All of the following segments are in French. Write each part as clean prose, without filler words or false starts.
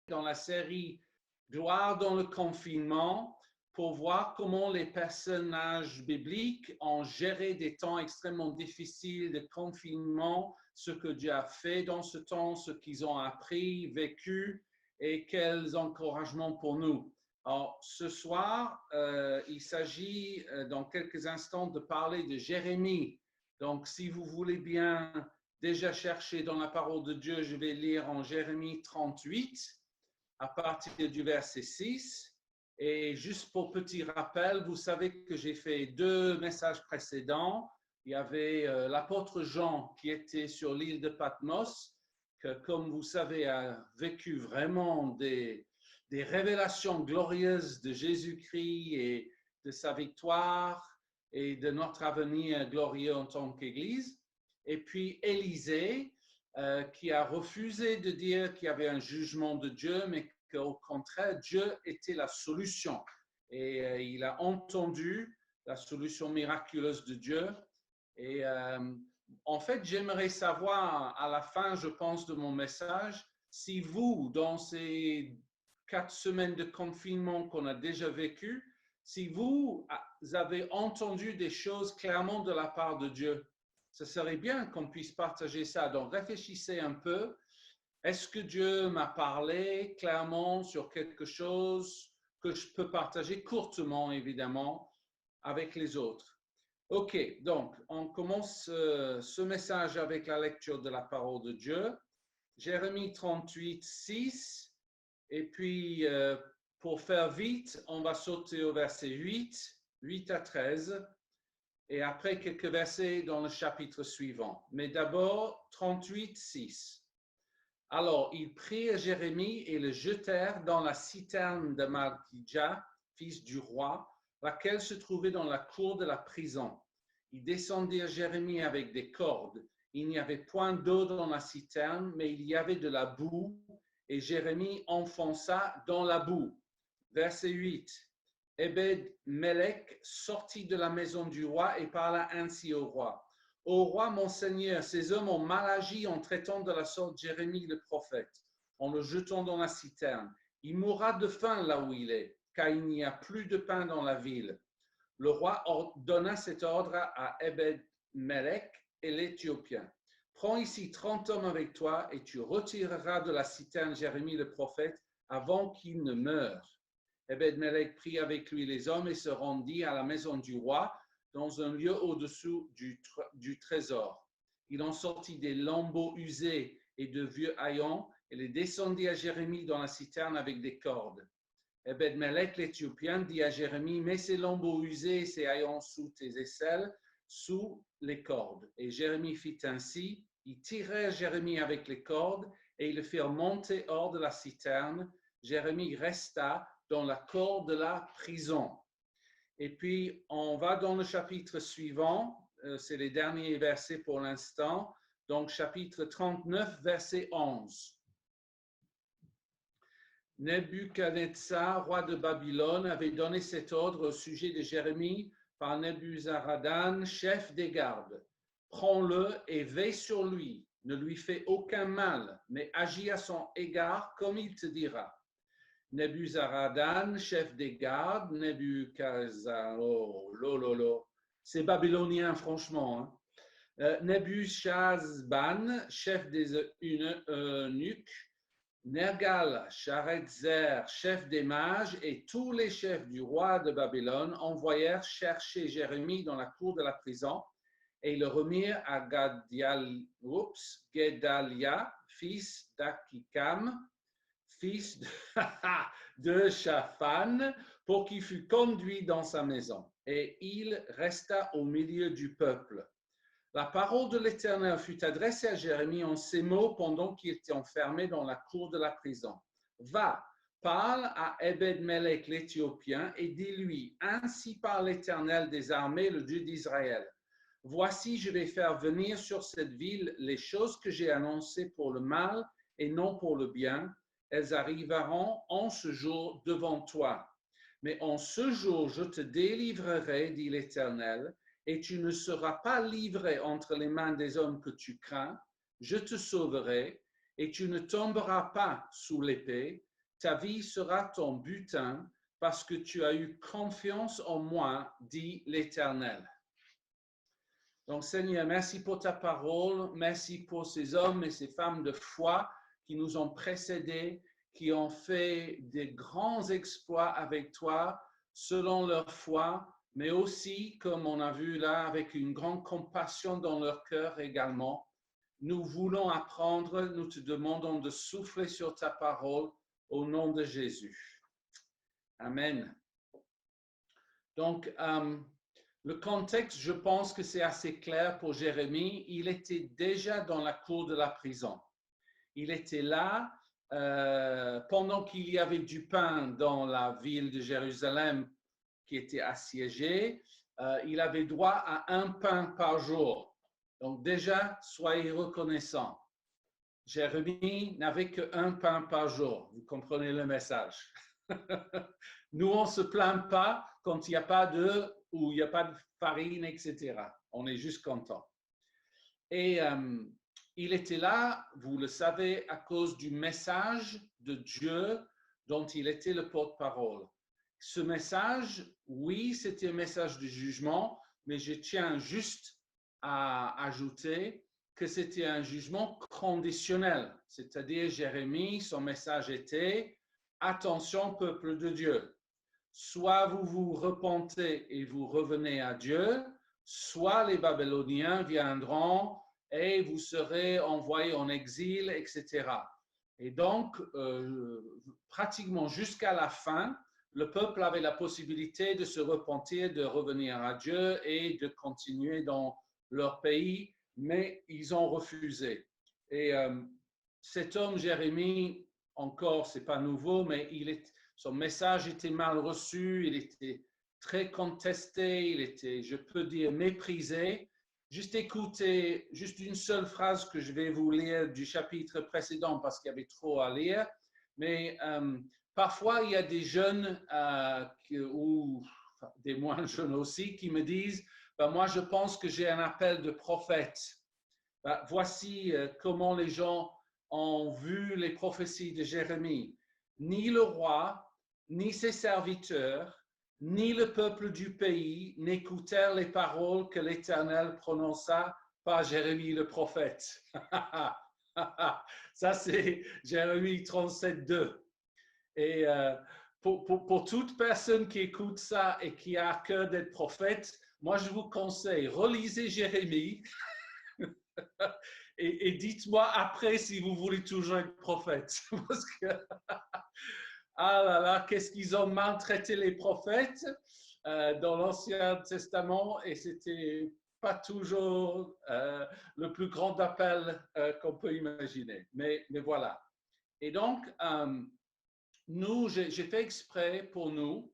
dans la série Gloire dans le confinement pour voir comment les personnages bibliques ont géré des temps extrêmement difficiles de confinement, ce que Dieu a fait dans ce temps, ce qu'ils ont appris, vécu et quels encouragements pour nous. Alors, ce soir, il s'agit dans quelques instants de parler de Jérémie. Donc, si vous voulez bien déjà chercher dans la parole de Dieu, je vais lire en Jérémie 38 à partir du verset 6. Et juste pour petit rappel, vous savez que j'ai fait 2 messages précédents. Il y avait l'apôtre Jean qui était sur l'île de Patmos, que comme vous savez a vécu vraiment des révélations glorieuses de Jésus-Christ et de sa victoire et de notre avenir glorieux en tant qu'Église. Et puis Élisée, qui a refusé de dire qu'il y avait un jugement de Dieu, mais qu'au contraire, Dieu était la solution. Et il a entendu la solution miraculeuse de Dieu. Et en fait, j'aimerais savoir à la fin, je pense, de mon message, si vous, dans ces 4 semaines de confinement qu'on a déjà vécues, si vous avez entendu des choses clairement de la part de Dieu. Ce serait bien qu'on puisse partager ça. Donc, réfléchissez un peu. Est-ce que Dieu m'a parlé clairement sur quelque chose que je peux partager courtement, évidemment, avec les autres? OK, donc, on commence ce message avec la lecture de la parole de Dieu. Jérémie 38, 6. Et puis, pour faire vite, on va sauter au verset 8 à 13. Et après quelques versets dans le chapitre suivant. Mais d'abord, 38, 6. Alors, ils prirent Jérémie et le jetèrent dans la citerne de Malkija, fils du roi, laquelle se trouvait dans la cour de la prison. Ils descendirent Jérémie avec des cordes. Il n'y avait point d'eau dans la citerne, mais il y avait de la boue, et Jérémie enfonça dans la boue. Verset 8. Ebed-Melech sortit de la maison du roi et parla ainsi au roi. Ô roi, mon seigneur, ces hommes ont mal agi en traitant de la sorte Jérémie le prophète, en le jetant dans la citerne. Il mourra de faim là où il est, car il n'y a plus de pain dans la ville. Le roi donna cet ordre à Ebed-Melech et l'Éthiopien. Prends ici 30 hommes avec toi et tu retireras de la citerne Jérémie le prophète avant qu'il ne meure. Ebed-Melech prit avec lui les hommes et se rendit à la maison du roi dans un lieu au-dessous du trésor. Il en sortit des lambeaux usés et de vieux haillons et les descendit à Jérémie dans la citerne avec des cordes. Ebed-Melech l'Éthiopien dit à Jérémie, mets ces lambeaux usés et ces haillons sous tes aisselles, sous les cordes. Et Jérémie fit ainsi. Ils tirèrent Jérémie avec les cordes et ils le firent monter hors de la citerne. Jérémie resta dans la cour de la prison. Et puis, on va dans le chapitre suivant, c'est les derniers versets pour l'instant, donc chapitre 39, verset 11. Nebuchadnezzar, roi de Babylone, avait donné cet ordre au sujet de Jérémie par Nebuzaradan, chef des gardes. Prends-le et veille sur lui, ne lui fais aucun mal, mais agis à son égard comme il te dira. Nebuzaradan, chef des gardes, Nebuchadnezzar, c'est babylonien franchement. Nebuchadnezzar, chef des eunuques, Nergal-Sharezer, chef des mages, et tous les chefs du roi de Babylone envoyèrent chercher Jérémie dans la cour de la prison et le remirent à Gedalia, fils d'Akikam, fils de Shaphan, pour qu'il fût conduit dans sa maison. Et il resta au milieu du peuple. La parole de l'Éternel fut adressée à Jérémie en ces mots pendant qu'il était enfermé dans la cour de la prison. Va, parle à Ebed-Melech l'Éthiopien et dis-lui, ainsi parle l'Éternel des armées, le Dieu d'Israël. Voici, je vais faire venir sur cette ville les choses que j'ai annoncées pour le mal et non pour le bien. Elles arriveront en ce jour devant toi. Mais en ce jour, je te délivrerai, dit l'Éternel, et tu ne seras pas livré entre les mains des hommes que tu crains. Je te sauverai, et tu ne tomberas pas sous l'épée, ta vie sera ton butin parce que tu as eu confiance en moi, dit l'Éternel. Donc, Seigneur, merci pour ta parole, merci pour ces hommes et ces femmes de foi qui nous ont précédés, qui ont fait des grands exploits avec toi selon leur foi, mais aussi, comme on a vu là, avec une grande compassion dans leur cœur également. Nous voulons apprendre, nous te demandons de souffler sur ta parole au nom de Jésus. Amen. Donc, le contexte, je pense que c'est assez clair pour Jérémie. Il était déjà dans la cour de la prison. Il était là pendant qu'il y avait du pain dans la ville de Jérusalem qui était assiégée. Il avait droit à un pain par jour. Donc déjà, soyez reconnaissants. Jérémie n'avait qu'un pain par jour. Vous comprenez le message. Nous, on ne se plaint pas quand il n'y a pas d'œufs ou il n'y a pas de farine, etc. On est juste content. Et il était là, vous le savez, à cause du message de Dieu dont il était le porte-parole. Ce message, oui, c'était un message de jugement, mais je tiens juste à ajouter que c'était un jugement conditionnel. C'est-à-dire, Jérémie, son message était « Attention, peuple de Dieu ». Soit vous vous repentez et vous revenez à Dieu, soit les Babyloniens viendront et vous serez envoyés en exil, etc. Et donc, pratiquement jusqu'à la fin, le peuple avait la possibilité de se repentir, de revenir à Dieu et de continuer dans leur pays, mais ils ont refusé. Et cet homme, Jérémie, encore, ce n'est pas nouveau, mais son message était mal reçu, il était très contesté, il était, je peux dire, méprisé. Juste écoutez, juste une seule phrase que je vais vous lire du chapitre précédent parce qu'il y avait trop à lire. Mais parfois, il y a des jeunes ou des moins jeunes aussi qui me disent moi, je pense que j'ai un appel de prophète. Voici comment les gens ont vu les prophéties de Jérémie. Ni le roi, ni ses serviteurs, ni le peuple du pays n'écoutèrent les paroles que l'Éternel prononça par Jérémie le prophète. Ça, c'est Jérémie 37, 2. Et pour toute personne qui écoute ça et qui a à cœur d'être prophète, moi, je vous conseille, relisez Jérémie et dites-moi après si vous voulez toujours être prophète. Parce que, ah là là, qu'est-ce qu'ils ont maltraité les prophètes dans l'Ancien Testament et c'était pas toujours le plus grand appel qu'on peut imaginer. Mais voilà. Et donc, j'ai fait exprès pour nous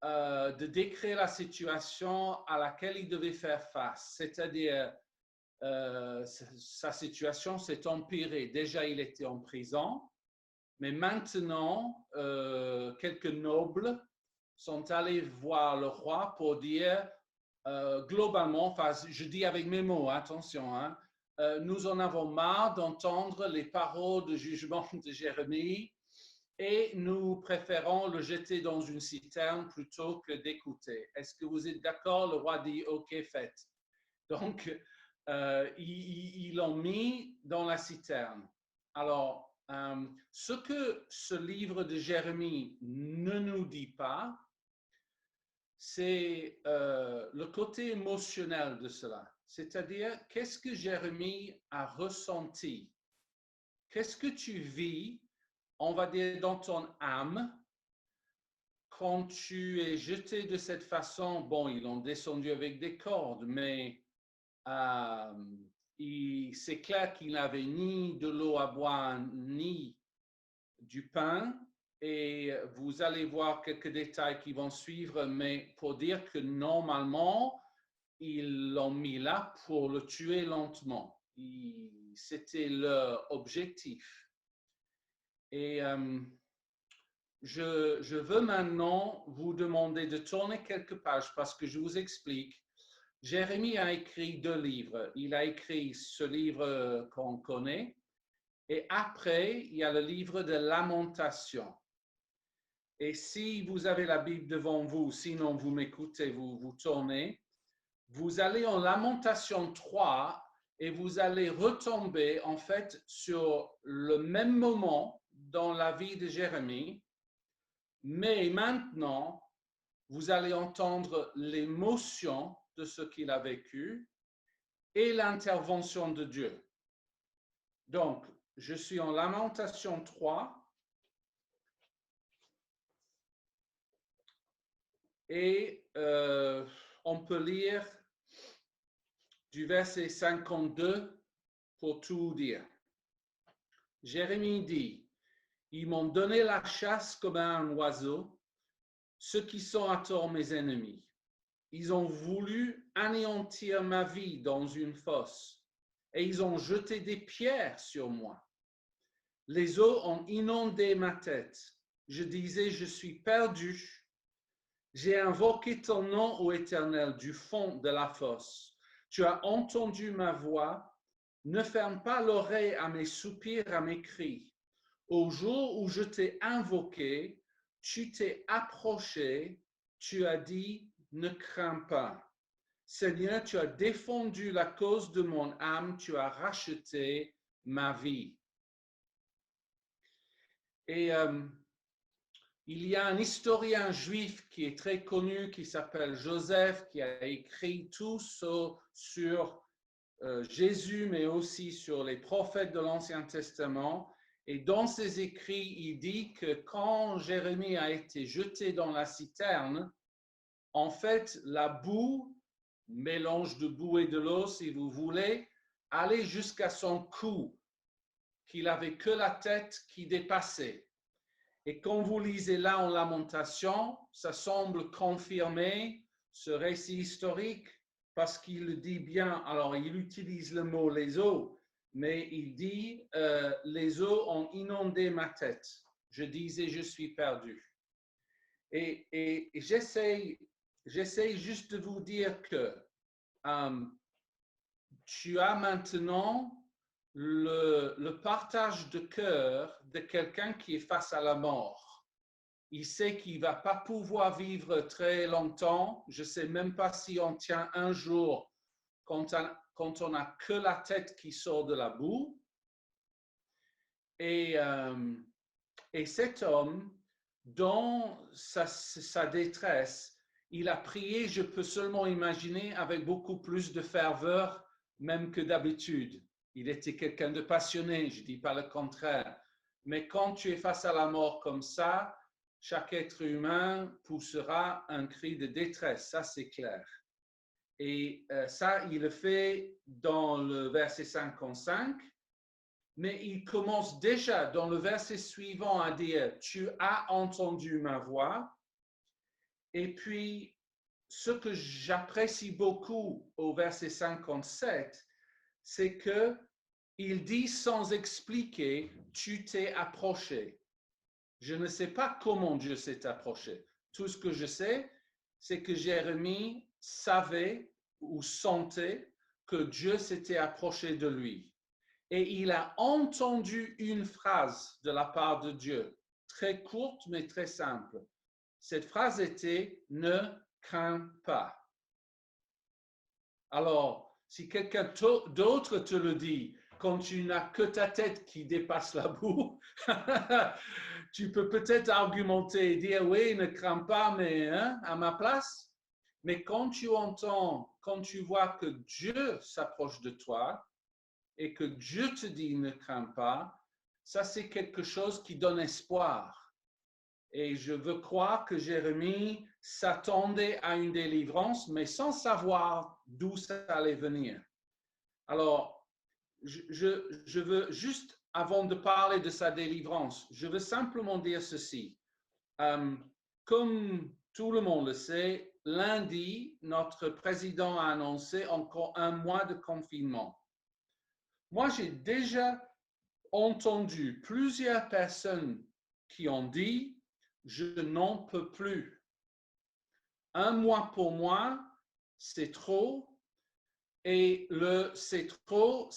de décrire la situation à laquelle il devait faire face. C'est-à-dire, sa situation s'est empirée. Déjà, il était en prison, mais maintenant, quelques nobles sont allés voir le roi pour dire, globalement, enfin, je dis avec mes mots, attention, hein, nous en avons marre d'entendre les paroles de jugement de Jérémie et nous préférons le jeter dans une citerne plutôt que d'écouter. Est-ce que vous êtes d'accord? Le roi dit, OK, faites. Donc, ils l'ont mis dans la citerne. Alors, ce que ce livre de Jérémie ne nous dit pas, c'est le côté émotionnel de cela. C'est-à-dire, qu'est-ce que Jérémie a ressenti? Qu'est-ce que tu vis, on va dire, dans ton âme, quand tu es jeté de cette façon? Bon, ils l'ont descendu avec des cordes, mais c'est clair qu'il n'avait ni de l'eau à boire, ni du pain. Et vous allez voir quelques détails qui vont suivre, mais pour dire que normalement, ils l'ont mis là pour le tuer lentement. C'était leur objectif. Et je veux maintenant vous demander de tourner quelques pages parce que je vous explique. Jérémie a écrit 2 livres. Il a écrit ce livre qu'on connaît Et après, il y a le livre de Lamentation. Et si vous avez la Bible devant vous, sinon vous m'écoutez, vous tournez, vous allez en Lamentation 3 et vous allez retomber en fait sur le même moment dans la vie de Jérémie, mais maintenant, vous allez entendre l'émotion de ce qu'il a vécu et l'intervention de Dieu. Donc, je suis en Lamentation 3 et on peut lire du verset 52 pour tout dire. Jérémie dit, ils m'ont donné la chasse comme à un oiseau, ceux qui sont à tort mes ennemis. Ils ont voulu anéantir ma vie dans une fosse et ils ont jeté des pierres sur moi. Les eaux ont inondé ma tête. Je disais, je suis perdu. J'ai invoqué ton nom, ô Éternel, du fond de la fosse. Tu as entendu ma voix. Ne ferme pas l'oreille à mes soupirs, à mes cris. Au jour où je t'ai invoqué, tu t'es approché, tu as dit, ne crains pas. Seigneur, tu as défendu la cause de mon âme, tu as racheté ma vie. Et il y a un historien juif qui est très connu, qui s'appelle Joseph, qui a écrit tout sur Jésus, mais aussi sur les prophètes de l'Ancien Testament. Et dans ses écrits, il dit que quand Jérémie a été jeté dans la citerne, en fait, la boue, mélange de boue et de l'eau, si vous voulez, allait jusqu'à son cou, qu'il n'avait que la tête qui dépassait. Et quand vous lisez là en Lamentation, ça semble confirmer ce récit historique parce qu'il le dit bien. Alors, il utilise le mot les eaux, mais il dit les eaux ont inondé ma tête. Je disais, je suis perdu. Et j'essaie juste de vous dire que tu as maintenant le partage de cœur de quelqu'un qui est face à la mort. Il sait qu'il ne va pas pouvoir vivre très longtemps. Je ne sais même pas si on tient un jour quand on n'a que la tête qui sort de la boue. Et cet homme, dans sa détresse, il a prié, je peux seulement imaginer, avec beaucoup plus de ferveur même que d'habitude. Il était quelqu'un de passionné, je ne dis pas le contraire. Mais quand tu es face à la mort comme ça, chaque être humain poussera un cri de détresse, ça c'est clair. Et ça, il le fait dans le verset 55, mais il commence déjà dans le verset suivant à dire, tu as entendu ma voix. Et puis, ce que j'apprécie beaucoup au verset 57, c'est que il dit sans expliquer, tu t'es approché. Je ne sais pas comment Dieu s'est approché. Tout ce que je sais, c'est que Jérémie savait ou sentait que Dieu s'était approché de lui. Et il a entendu une phrase de la part de Dieu, très courte mais très simple. Cette phrase était « Ne crains pas ». Alors, si quelqu'un d'autre te le dit, quand tu n'as que ta tête qui dépasse la boue, tu peux peut-être argumenter et dire « Oui, ne crains pas, mais à ma place ». Mais quand tu entends, quand tu vois que Dieu s'approche de toi et que Dieu te dit « Ne crains pas », ça c'est quelque chose qui donne espoir. Et je veux croire que Jérémie s'attendait à une délivrance, mais sans savoir d'où ça allait venir. Alors, je veux juste, avant de parler de sa délivrance, je veux simplement dire ceci. Comme tout le monde le sait, lundi, notre président a annoncé encore un mois de confinement. Moi, j'ai déjà entendu plusieurs personnes qui ont dit je n'en peux plus. Un mois pour moi, c'est trop. Et c'est trop,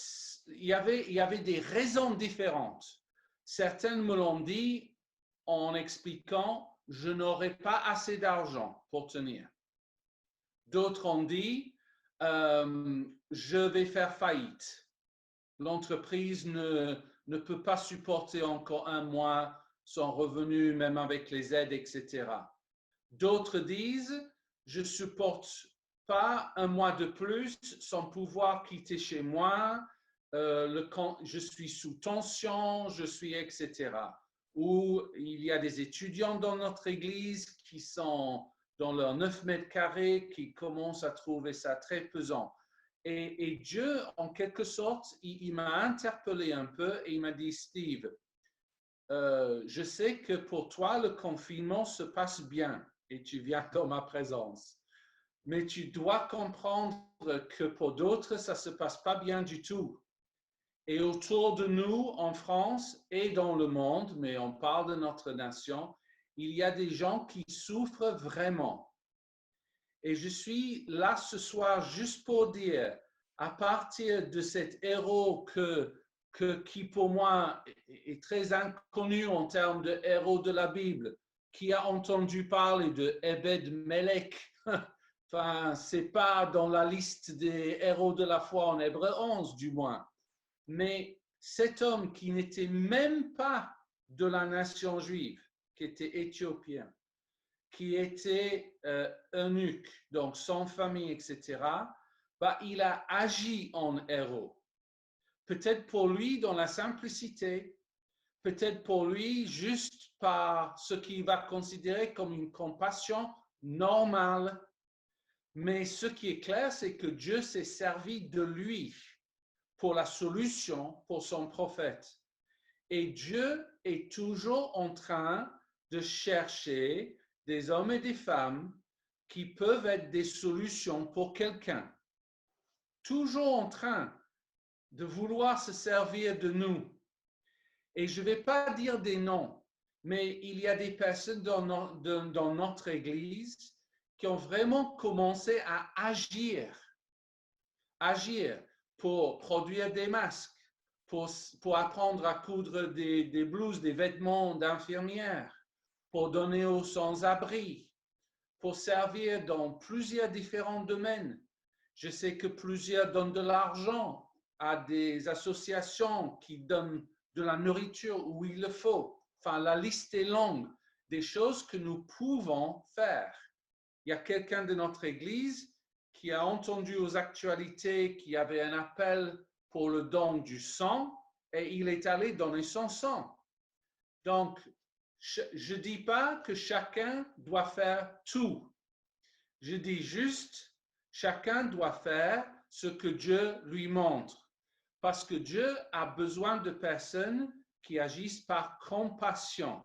il y avait des raisons différentes. Certains me l'ont dit en expliquant, je n'aurai pas assez d'argent pour tenir. D'autres ont dit, je vais faire faillite. L'entreprise ne peut pas supporter encore un mois son revenu, même avec les aides, etc. D'autres disent, je ne supporte pas un mois de plus sans pouvoir quitter chez moi, je suis sous tension, je suis, etc. Ou il y a des étudiants dans notre église qui sont dans leurs 9 mètres carrés, qui commencent à trouver ça très pesant. Et Dieu, en quelque sorte, il m'a interpellé un peu et il m'a dit, Steve, je sais que pour toi, le confinement se passe bien et tu viens dans ma présence. Mais tu dois comprendre que pour d'autres, ça ne se passe pas bien du tout. Et autour de nous, en France et dans le monde, mais on parle de notre nation, il y a des gens qui souffrent vraiment. Et je suis là ce soir juste pour dire, à partir de cet héros qui pour moi est très inconnu en termes de héros de la Bible, qui a entendu parler de Ebed-Melech. Enfin, ce n'est pas dans la liste des héros de la foi en Hébreu 11, du moins. Mais cet homme qui n'était même pas de la nation juive, qui était éthiopien, qui était eunuque, donc sans famille, etc., bah, il a agi en héros. Peut-être pour lui dans la simplicité, peut-être pour lui juste par ce qu'il va considérer comme une compassion normale. Mais ce qui est clair, c'est que Dieu s'est servi de lui pour la solution pour son prophète. Et Dieu est toujours en train de chercher des hommes et des femmes qui peuvent être des solutions pour quelqu'un. Toujours en train de vouloir se servir de nous. Et je ne vais pas dire des noms, mais il y a des personnes dans notre Église qui ont vraiment commencé à agir pour produire des masques, pour apprendre à coudre des blouses, des vêtements d'infirmières, pour donner aux sans-abri, pour servir dans plusieurs différents domaines. Je sais que plusieurs donnent de l'argent à des associations qui donnent de la nourriture où il le faut. Enfin, la liste est longue des choses que nous pouvons faire. Il y a quelqu'un de notre Église qui a entendu aux actualités qu'il y avait un appel pour le don du sang et il est allé donner son sang. Donc, je ne dis pas que chacun doit faire tout. Je dis juste, chacun doit faire ce que Dieu lui montre. Parce que Dieu a besoin de personnes qui agissent par compassion.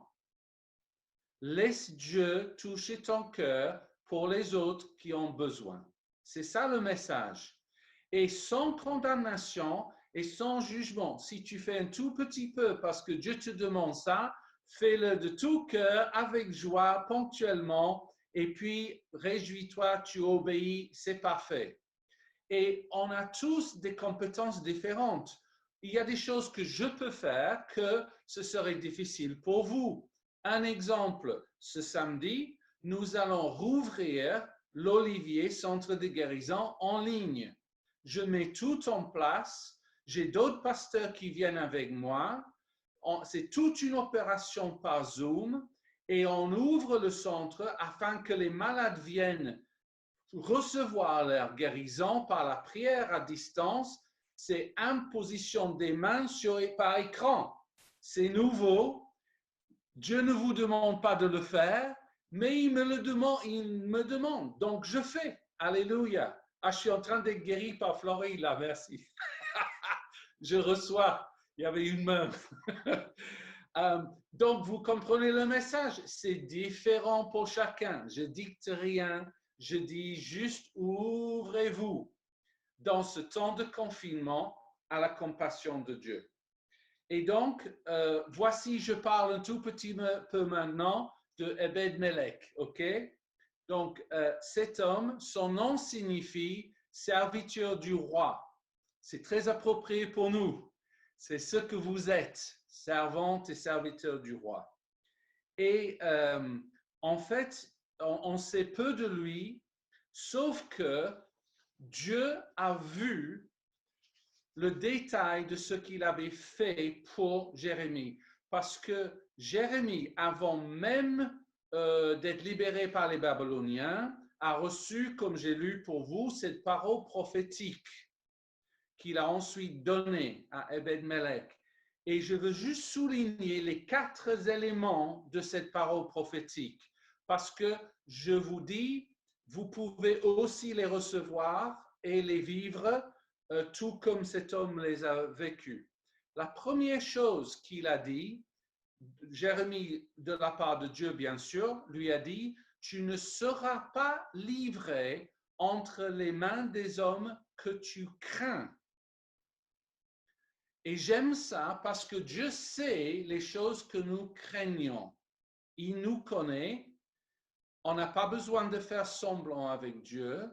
Laisse Dieu toucher ton cœur pour les autres qui ont besoin. C'est ça le message. Et sans condamnation et sans jugement. Si tu fais un tout petit peu parce que Dieu te demande ça, fais-le de tout cœur, avec joie, ponctuellement, et puis réjouis-toi, tu obéis, c'est parfait. Et on a tous des compétences différentes. Il y a des choses que je peux faire que ce serait difficile pour vous. Un exemple, ce samedi, nous allons rouvrir l'Olivier Centre de guérison en ligne. Je mets tout en place. J'ai d'autres pasteurs qui viennent avec moi. C'est toute une opération par Zoom et on ouvre le centre afin que les malades viennent recevoir leur guérison par la prière à distance. C'est imposition des mains par écran. C'est nouveau. Dieu ne vous demande pas de le faire, mais il me demande. Donc, je fais. Alléluia. Ah, je suis en train d'être guéri par Floride, là, merci. Je reçois. Il y avait une main. Donc, vous comprenez le message. C'est différent pour chacun. Je dicte rien. Je dis juste ouvrez-vous dans ce temps de confinement à la compassion de Dieu. Et donc, voici, je parle un tout petit peu maintenant de Ebed-Melech, ok? Donc, cet homme, son nom signifie serviteur du roi. C'est très approprié pour nous. C'est ce que vous êtes, servante et serviteur du roi. Et en fait, on sait peu de lui, sauf que Dieu a vu le détail de ce qu'il avait fait pour Jérémie. Parce que Jérémie, avant même d'être libéré par les Babyloniens, a reçu, comme j'ai lu pour vous, cette parole prophétique qu'il a ensuite donnée à Ebed-Melech. Et je veux juste souligner les 4 éléments de cette parole prophétique, parce que je vous dis, vous pouvez aussi les recevoir et les vivre tout comme cet homme les a vécus. La première chose qu'il a dit, Jérémie, de la part de Dieu, bien sûr, lui a dit, tu ne seras pas livré entre les mains des hommes que tu crains. Et j'aime ça parce que Dieu sait les choses que nous craignons. Il nous connaît. On n'a pas besoin de faire semblant avec Dieu.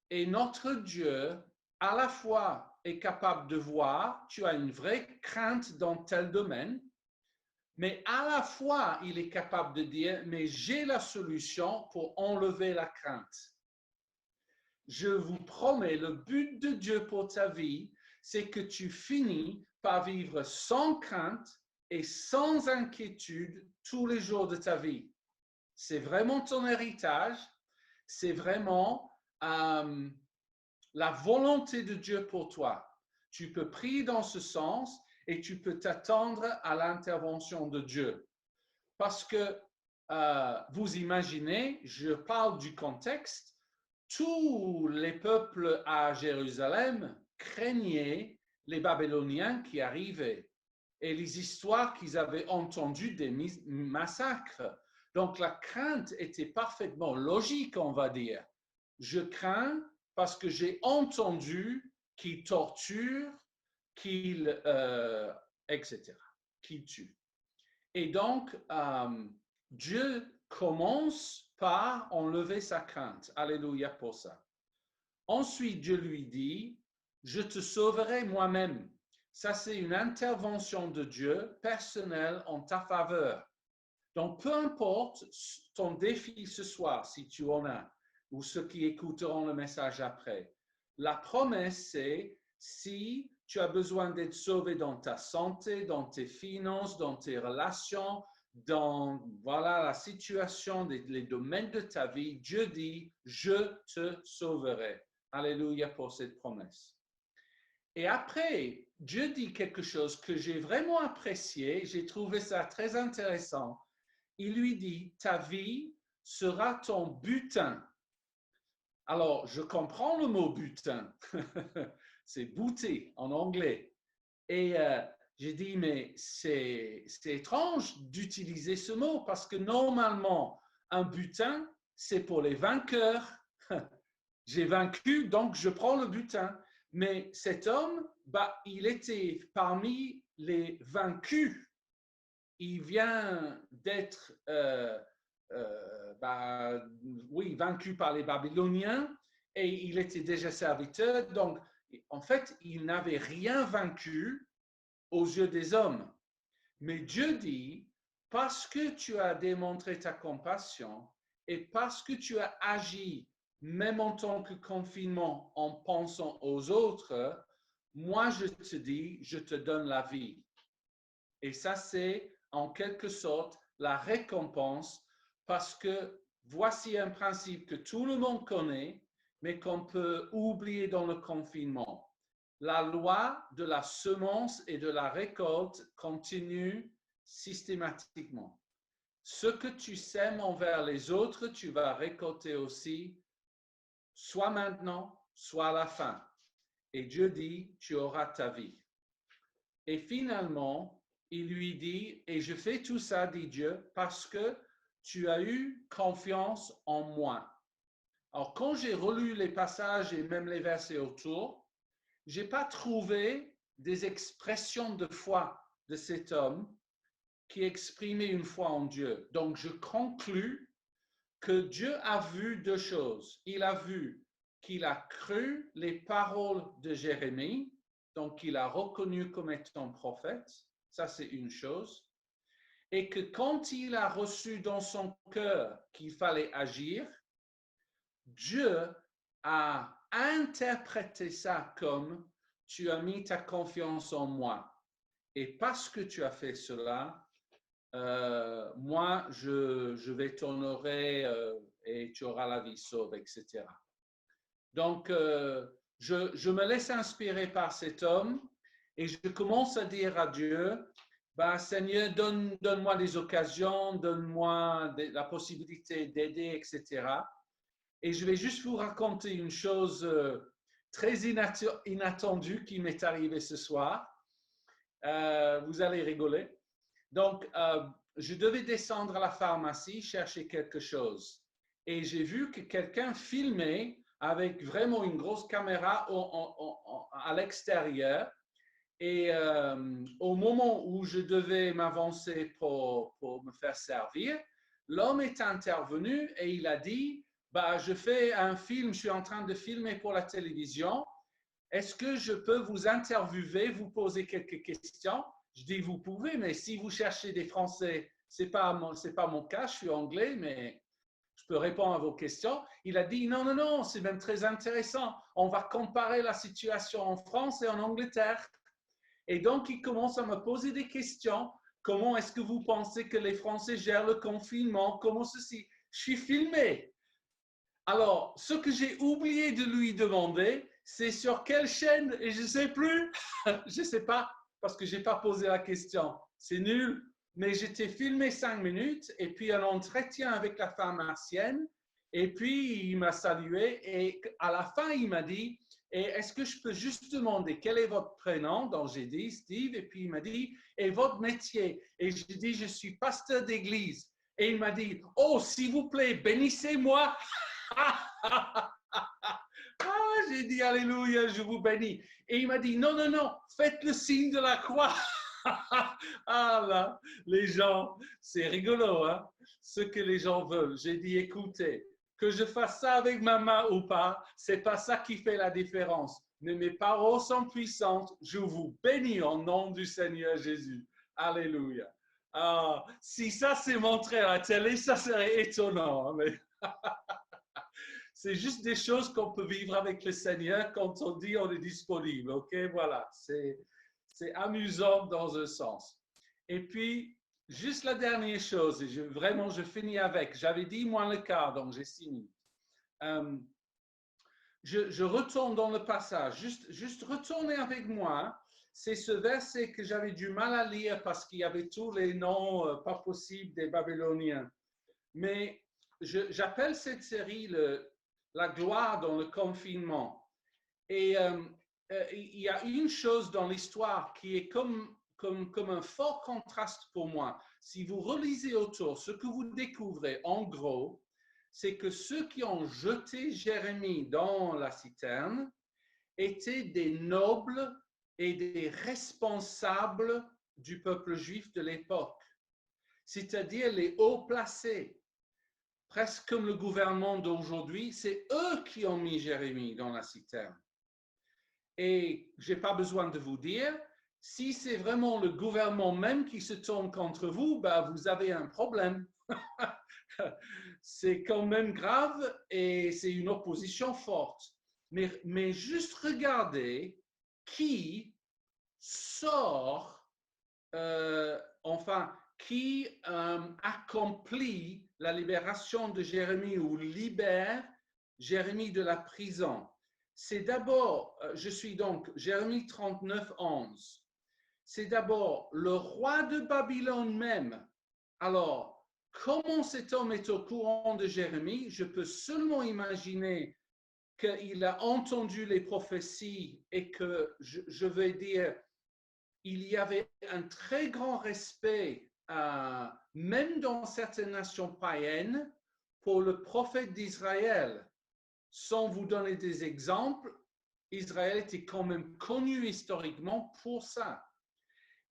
Et notre Dieu, à la fois, est capable de voir, tu as une vraie crainte dans tel domaine, mais à la fois, il est capable de dire, mais j'ai la solution pour enlever la crainte. Je vous promets, le but de Dieu pour ta vie, c'est que tu finis par vivre sans crainte et sans inquiétude tous les jours de ta vie. C'est vraiment ton héritage, c'est vraiment la volonté de Dieu pour toi. Tu peux prier dans ce sens et tu peux t'attendre à l'intervention de Dieu. Parce que vous imaginez, je parle du contexte, tous les peuples à Jérusalem craignaient les Babyloniens qui arrivaient et les histoires qu'ils avaient entendues des massacres. Donc la crainte était parfaitement logique, on va dire. Je crains parce que j'ai entendu qu'ils torturent, qu'ils, etc., qu'ils tuent. Et donc, Dieu commence par enlever sa crainte. Alléluia pour ça. Ensuite, Dieu lui dit, je te sauverai moi-même. Ça, c'est une intervention de Dieu personnelle en ta faveur. Donc, peu importe ton défi ce soir, si tu en as, ou ceux qui écouteront le message après, la promesse, c'est si tu as besoin d'être sauvé dans ta santé, dans tes finances, dans tes relations, dans la situation, les domaines de ta vie, Dieu dit, je te sauverai. Alléluia pour cette promesse. Et après, Dieu dit quelque chose que j'ai vraiment apprécié, j'ai trouvé ça très intéressant. Il lui dit, ta vie sera ton butin. Alors, je comprends le mot butin. C'est booty en anglais. Et j'ai dit, mais c'est étrange d'utiliser ce mot parce que normalement, un butin, c'est pour les vainqueurs. J'ai vaincu, donc je prends le butin. Mais cet homme, il était parmi les vaincus. Il vient d'être vaincu par les Babyloniens et il était déjà serviteur. Donc, en fait, il n'avait rien vaincu aux yeux des hommes. Mais Dieu dit, parce que tu as démontré ta compassion et parce que tu as agi, même en tant que confinement, en pensant aux autres, moi je te dis, je te donne la vie. Et ça, c'est en quelque sorte la récompense parce que voici un principe que tout le monde connaît, mais qu'on peut oublier dans le confinement. La loi de la semence et de la récolte continue systématiquement. Ce que tu sèmes envers les autres, tu vas récolter aussi, soit maintenant, soit à la fin. Et Dieu dit, tu auras ta vie. Et finalement, il lui dit, et je fais tout ça, dit Dieu, parce que tu as eu confiance en moi. Alors, quand j'ai relu les passages et même les versets autour, je n'ai pas trouvé des expressions de foi de cet homme qui exprimait une foi en Dieu. Donc, je conclus que Dieu a vu 2 choses. Il a vu qu'il a cru les paroles de Jérémie, donc qu'il a reconnu comme étant prophète, ça c'est une chose, et que quand il a reçu dans son cœur qu'il fallait agir, Dieu a interprété ça comme tu as mis ta confiance en moi. Et parce que tu as fait cela, moi, je vais t'honorer et tu auras la vie sauve, etc. Donc, je me laisse inspirer par cet homme et je commence à dire à Dieu, bah, Seigneur, donne-moi des occasions, donne-moi la possibilité d'aider, etc. Et je vais juste vous raconter une chose très inattendue qui m'est arrivée ce soir. Vous allez rigoler. Donc, je devais descendre à la pharmacie chercher quelque chose. Et j'ai vu que quelqu'un filmait avec vraiment une grosse caméra à l'extérieur. Et au moment où je devais m'avancer pour me faire servir, l'homme est intervenu et il a dit, bah, je fais un film, je suis en train de filmer pour la télévision. Est-ce que je peux vous interviewer, vous poser quelques questions? Je dis, vous pouvez, mais si vous cherchez des Français, ce n'est pas mon cas, je suis anglais, mais je peux répondre à vos questions. Il a dit, non, non, non, c'est même très intéressant. On va comparer la situation en France et en Angleterre. Et donc, il commence à me poser des questions. Comment est-ce que vous pensez que les Français gèrent le confinement? Comment ceci? Je suis filmé. Alors, ce que j'ai oublié de lui demander, c'est sur quelle chaîne, et je ne sais plus, je ne sais pas, parce que je n'ai pas posé la question. C'est nul, mais j'étais filmé 5 minutes, et puis un entretien avec la pharmacienne, et puis il m'a salué, et à la fin, il m'a dit, et est-ce que je peux juste demander quel est votre prénom? Donc j'ai dit Steve, et puis il m'a dit, et votre métier? Et j'ai dit, je suis pasteur d'église. Et il m'a dit, oh, s'il vous plaît, bénissez-moi. Ah, j'ai dit Alléluia, je vous bénis. Et il m'a dit non, non, non, faites le signe de la croix. Ah là, les gens, c'est rigolo, hein, ce que les gens veulent. J'ai dit écoutez, que je fasse ça avec ma main ou pas, c'est pas ça qui fait la différence. Mais mes paroles sont puissantes. Je vous bénis au nom du Seigneur Jésus. Alléluia. Ah, si ça s'est montré à la télé, ça serait étonnant. Mais c'est juste des choses qu'on peut vivre avec le Seigneur quand on dit on est disponible. OK, voilà. C'est amusant dans un sens. Et puis, juste la dernière chose, et je finis avec. J'avais dit moins le quart, donc j'ai signé. Je retourne dans le passage. Juste retourner avec moi. C'est ce verset que j'avais du mal à lire parce qu'il y avait tous les noms pas possibles des Babyloniens. Mais j'appelle cette série la gloire dans le confinement. Et il y a une chose dans l'histoire qui est comme un fort contraste pour moi. Si vous relisez autour, ce que vous découvrez en gros, c'est que ceux qui ont jeté Jérémie dans la citerne étaient des nobles et des responsables du peuple juif de l'époque, c'est-à-dire les hauts placés. Presque comme le gouvernement d'aujourd'hui, c'est eux qui ont mis Jérémie dans la citerne. Et je n'ai pas besoin de vous dire, si c'est vraiment le gouvernement même qui se tourne contre vous, bah, vous avez un problème. C'est quand même grave et c'est une opposition forte. Mais juste regardez qui sort, qui accomplit la libération de Jérémie ou libère Jérémie de la prison. C'est d'abord, je suis donc Jérémie 39, 11. C'est d'abord le roi de Babylone même. Alors, comment cet homme est au courant de Jérémie? Je peux seulement imaginer qu'il a entendu les prophéties et que, je vais dire, il y avait un très grand respect, même dans certaines nations païennes, pour le prophète d'Israël. Sans vous donner des exemples, Israël était quand même connu historiquement pour ça.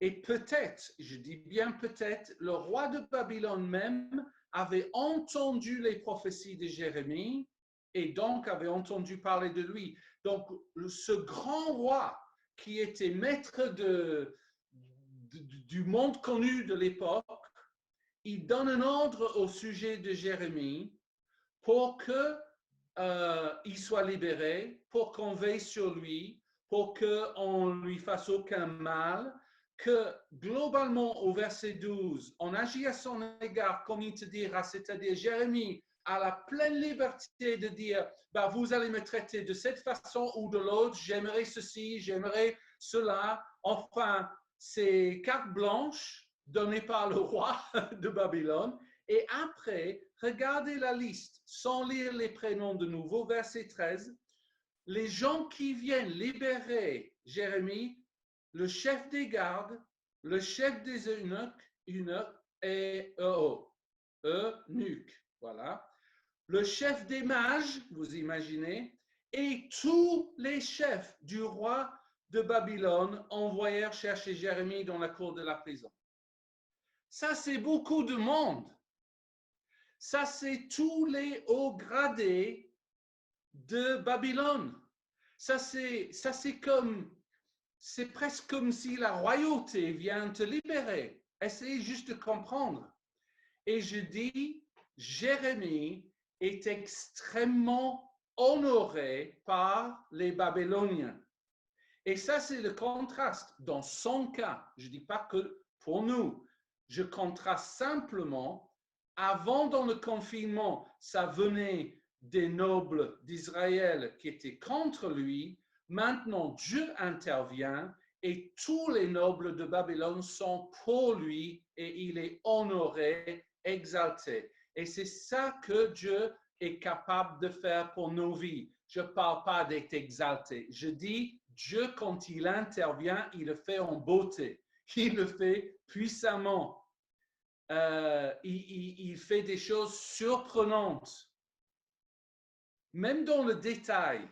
Et peut-être, je dis bien peut-être, le roi de Babylone même avait entendu les prophéties de Jérémie et donc avait entendu parler de lui. Donc, ce grand roi qui était maître du monde connu de l'époque, il donne un ordre au sujet de Jérémie pour qu'il soit libéré, pour qu'on veille sur lui, pour qu'on ne lui fasse aucun mal, que globalement au verset 12, on agit à son égard comme il te dira, c'est-à-dire Jérémie a la pleine liberté de dire, bah, vous allez me traiter de cette façon ou de l'autre, j'aimerais ceci, j'aimerais cela. Enfin, c'est carte blanche donnée par le roi de Babylone. Et après, regardez la liste, sans lire les prénoms de nouveau, verset 13. Les gens qui viennent libérer Jérémie, le chef des gardes, le chef des eunuques et eunuques, voilà. Le chef des mages, vous imaginez, et tous les chefs du roi de Babylone envoyèrent chercher Jérémie dans la cour de la prison. Ça, c'est beaucoup de monde. Ça, c'est tous les hauts gradés de Babylone. Ça, c'est presque comme si la royauté vient te libérer. Essayez juste de comprendre. Et je dis, Jérémie est extrêmement honoré par les Babyloniens. Et ça, c'est le contraste. Dans son cas, je ne dis pas que pour nous, je contraste simplement. Avant, dans le confinement, ça venait des nobles d'Israël qui étaient contre lui. Maintenant, Dieu intervient et tous les nobles de Babylone sont pour lui et il est honoré, exalté. Et c'est ça que Dieu est capable de faire pour nos vies. Je ne parle pas d'être exalté. Je dis, Dieu, quand il intervient, il le fait en beauté. Il le fait puissamment. Il fait des choses surprenantes. Même dans le détail,